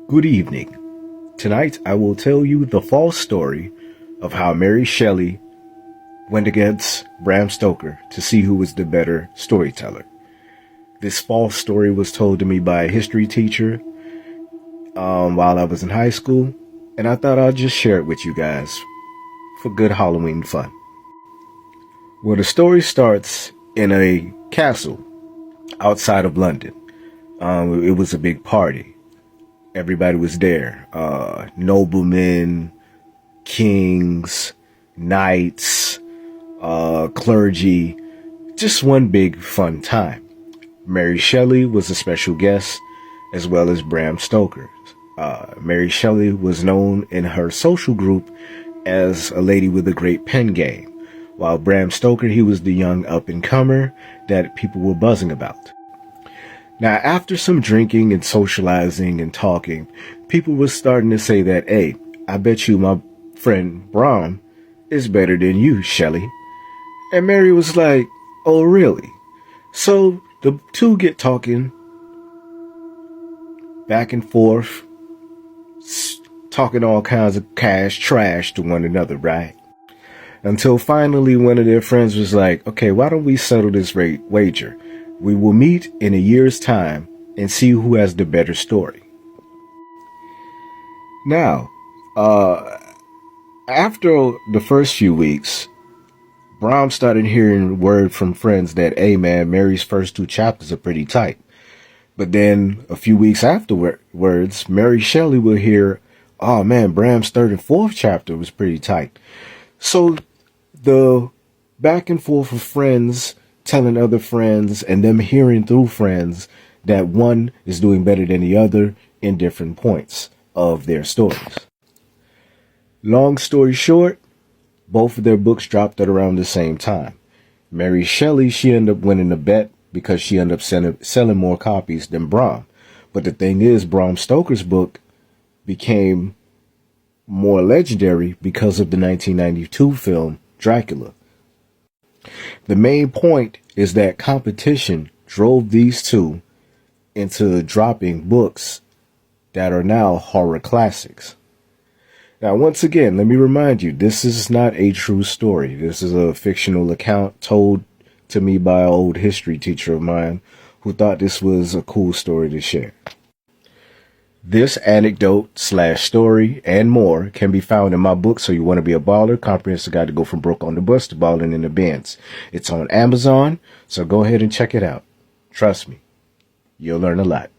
Good evening. Tonight I will tell you the false story of how Mary Shelley went against Bram Stoker to see who was the better storyteller. This false story was told to me by a history teacher while I was in high school, and I thought I'd just share it with you guys for good Halloween fun. Well, the story starts in a castle outside of London. It was a big party. Everybody was there. Noblemen, kings, knights, clergy. Just one big fun time. Mary Shelley was a special guest, as well as Bram Stoker. Mary Shelley was known in her social group as a lady with a great pen game, while Bram Stoker, he was the young up-and-comer that people were buzzing about. Now, after some drinking and socializing and talking, people were starting to say that, hey, I bet you my friend Bram is better than you, Shelley. And Mary was like, oh, really? So the two get talking back and forth, talking all kinds of trash to one another, right? Until finally one of their friends was like, okay, why don't we settle this wager? We will meet in a year's time and see who has the better story. Now, after the first few weeks, Bram started hearing word from friends that, hey man, Mary's first two chapters are pretty tight. But then a few weeks afterwards, Mary Shelley will hear, oh man, Bram's third and fourth chapter was pretty tight. So the back and forth of friends telling other friends and them hearing through friends that one is doing better than the other in different points of their stories. Long story short, both of their books dropped at around the same time. Mary Shelley, she ended up winning the bet because she ended up selling more copies than Bram. But the thing is, Bram Stoker's book became more legendary because of the 1992 film Dracula. The main point is that competition drove these two into dropping books that are now horror classics. Now, once again, let me remind you, this is not a true story. This is a fictional account told to me by an old history teacher of mine who thought this was a cool story to share. This anecdote/story and more can be found in my book, So You Want to Be a Baller, Comprehensive Guide to Go From Broke on the Bus to Balling in the Benz. It's on Amazon, so go ahead and check it out. Trust me, you'll learn a lot.